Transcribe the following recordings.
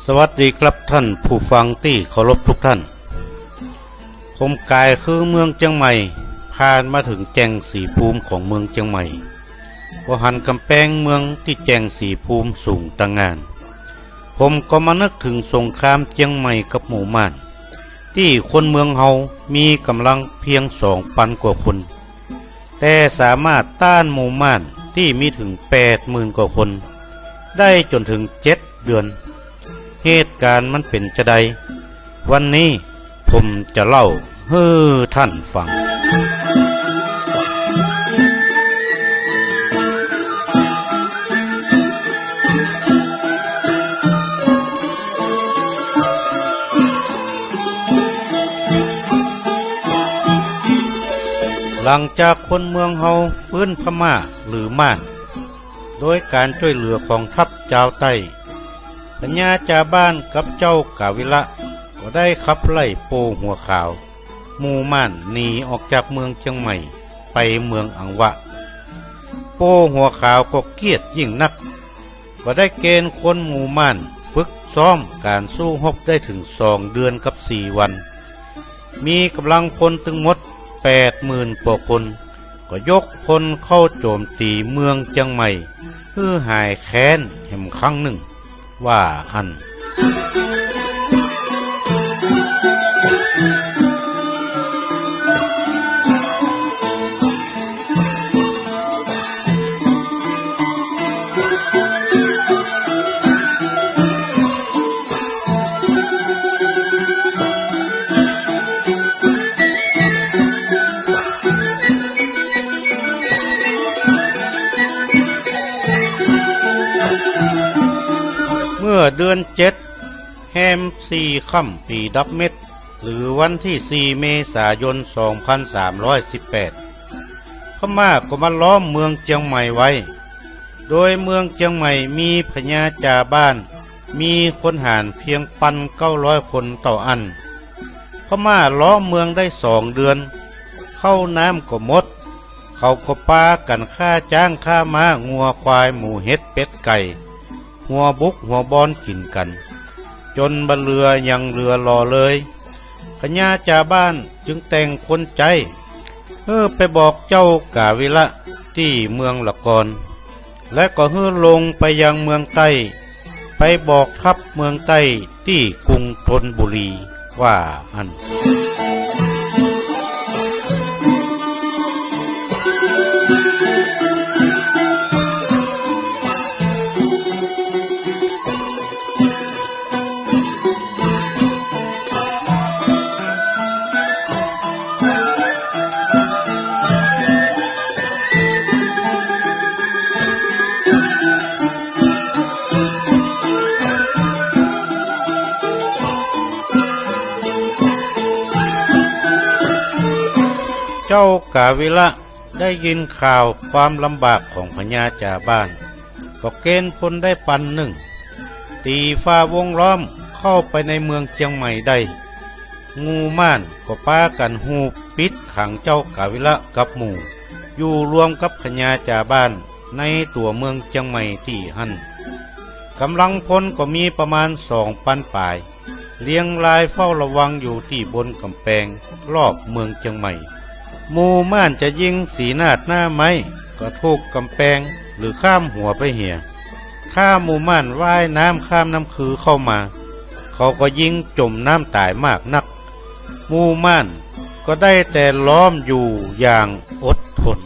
สวัสดีครับท่านผู้ฟังที่เคารพทุกท่านผมกายคือเมืองเชียงใหม่ผ่านมาถึงแจงสีภูมิของเมืองเชียงใหม่พอหันกำแพงเมืองที่แจงสีภูมิสูงต่างงานผมก็มานึกถึงสงครามเชียงใหม่กับหมู่ม่านที่คนเมืองเฮามีกำลังเพียง2,000 กว่าคนแต่สามารถต้านหมู่ม่านที่มีถึง80,000 กว่าคนได้จนถึง7 เดือนเหตุการณ์มันเป็นจะใดวันนี้ผมจะเล่าให้ท่านฟังหลังจากคนเมืองเฮาฟื้นพม่าหรือม่านโดยการช่วยเหลือของทัพเจ้าใต้พญาจาบ้านกับเจ้ากาวิละก็ได้ขับไล่โปหัวขาวหมู่ม่านหนีออกจากเมืองเชียงใหม่ไปเมืองอังวะโปหัวขาวก็เกลียดยิ่งนักก็ได้เกณฑ์คนหมู่ม่านฝึกซ้อมการสู้รบได้ถึง2 เดือนกับ4 วันมีกำลังพลถึงหมด80,000 กว่าคนก็ยกพลเข้าโจมตีเมืองเชียงใหม่เพื่อหายแค้นแห่งครั้งหนึ่งว่าอันเมื่อเดือน7แฮม4 ค่ำปีดับเม็ดหรือวันที่4 เมษายน 2318พม่าก็มาล้อมเมืองเชียงใหม่ไว้โดยเมืองเชียงใหม่มีพญาจาบ้านมีคนหารเพียง1,900 คนต่ออันพม่าล้อมเมืองได้2 เดือนเข้าน้ำก็หมดเขาก็ปากันฆ่าจ้างฆ่าม้างัวควายหมูเห็ดเป็ดไก่หัวบุกหัวบอนกินกันจนบะเรือยังเรือรอเลยพญาจาบ้านจึงแต่งคนใจไปบอกเจ้ากาวิละที่เมืองละกอนและก็ลงไปยังเมืองใต้ไปบอกทัพเมืองใต้ที่กรุงธนบุรีว่าอันเจ้ากาวิละได้ยินข่าวความลำบากของพญาจาบ้านก็เกณฑ์พลได้1,000ตีฟ้าวงล้อมเข้าไปในเมืองเชียงใหม่ได้งูม่านก็ปากันหูปิดขังเจ้ากาวิละกับหมู่อยู่รวมกับพญาจาบ้านในตัวเมืองเชียงใหม่ที่หั่นกำลังพลก็มีประมาณ2,000 ป่ายเลี้ยงรายเฝ้าระวังอยู่ที่บนกำแพงรอบเมืองเชียงใหม่หมู่ม่านจะยิงสีนาดหน้าไม้ก็ทุกกำแพงหรือข้ามหัวไปเหี่ยถ้าหมู่ม่านว่ายน้ำข้ามน้ำคือเข้ามาเขาก็ยิงจมน้ำตายมากนักหมู่ม่านก็ได้แต่ล้อมอยู่อย่างอดทน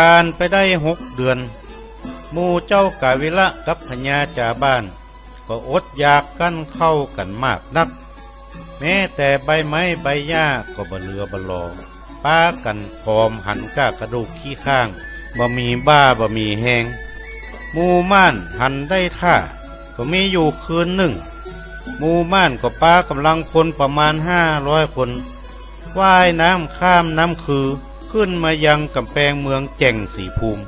ผ่านไปได้6 เดือนหมู่เจ้ากาวิละกับพญาจาบ้านก็อดอยากกันเข้ากันมากนักแม้แต่ใบไม้ใบหญ้าก็บ่เหลือบลอป้ากันพร้อมหันก้ากระดูกขี้ข้างบ่มีบ้าบ่มีแหงหมู่ม่านหันได้ท่าก็มีอยู่คืนหนึ่งหมู่ม่านก็ป้ากำลังพลประมาณ500 คนว่ายน้ำข้ามน้ำคือ ขึ้นมายังกำแพงเมืองแจ่งสีภูมิ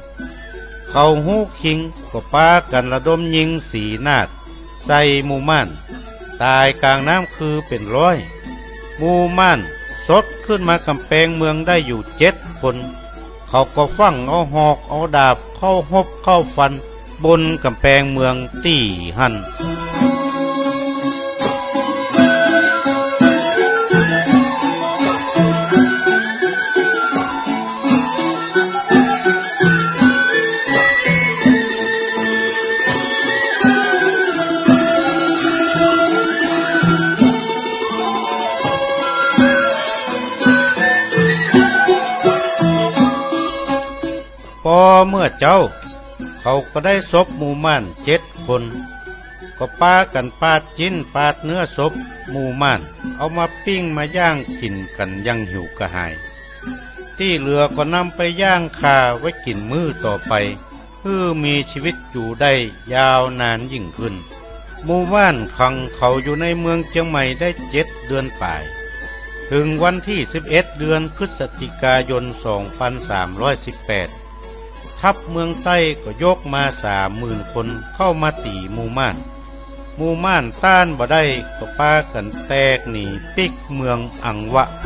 เขาหู้คิงก็ปากันระดมยิงสีนาดใส่หมู่ม่านตายกลางน้ำคือเป็นร้อยหมู่ม่านสดขึ้นมากำแพงเมืองได้อยู่7 คนเขาก็ฟังเอาหอกเอาดาบเข้าหบเข้าฟันบนกำแพงเมืองตีหันพอเมื่อเจ้าเขาก็ได้ศพหมู่ม่าน7 คนก็ปากันปาดจิ้นปาดเนื้อศพหมู่ม่านเอามาปิ้งมาย่างกินกันยังหิวกระหายที่เหลือก็นำไปย่างคาไว้กินมื้อต่อไปเพื่อมีชีวิตอยู่ได้ยาวนานยิ่งขึ้นหมู่ม่านขังเขาอยู่ในเมืองเชียงใหม่ได้7 เดือนป่ายถึงวันที่11 เดือนพฤศจิกายน 2318ทัพเมืองใต้ก็ยกมา30,000 คนเข้ามาตีหมู่ม่านต้านบ่ได้ก็ปากันแตกหนีปิกเมืองอังวะไป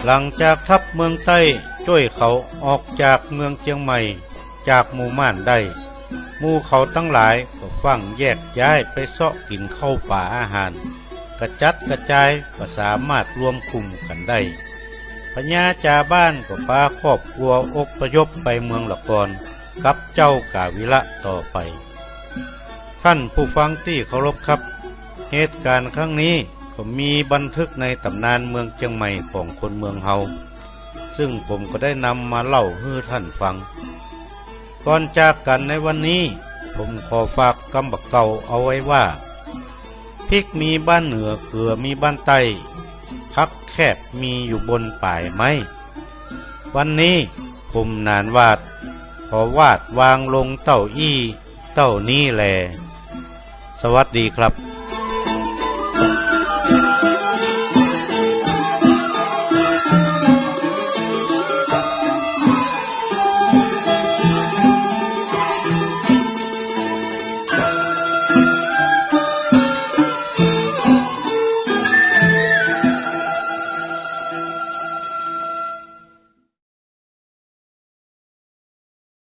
หลังจากทัพเมืองใต้ช่วยเขาออกจากเมืองเชียงใหม่จากหมู่ม่านได้หมู่เขาทั้งหลายก็ฟังแยกย้ายไปเสาะกินเข้าป่าอาหารกระจัดกระจายก็สามารถรวมกลุ่มกันได้พญาจาบ้านก็พาครอบครัวอพยพไปเมืองละกรกับเจ้ากาวิระต่อไปท่านผู้ฟังที่เคารพครับเหตุการณ์ครั้งนี้ก็มีบันทึกในตำนานเมืองเชียงใหม่ของคนเมืองเฮาซึ่งผมก็ได้นำมาเล่าให้ท่านฟังก่อนจากกันในวันนี้ผมขอฝากคำบักเก่าเอาไว้ว่าพริกมีบ้านเหนือเกลือมีบ้านใต้พักแคบมีอยู่บนป่ายไม้วันนี้ผมนานวาดขอวาดวางลงเต้าอี้เต้านี้แลสวัสดีครับ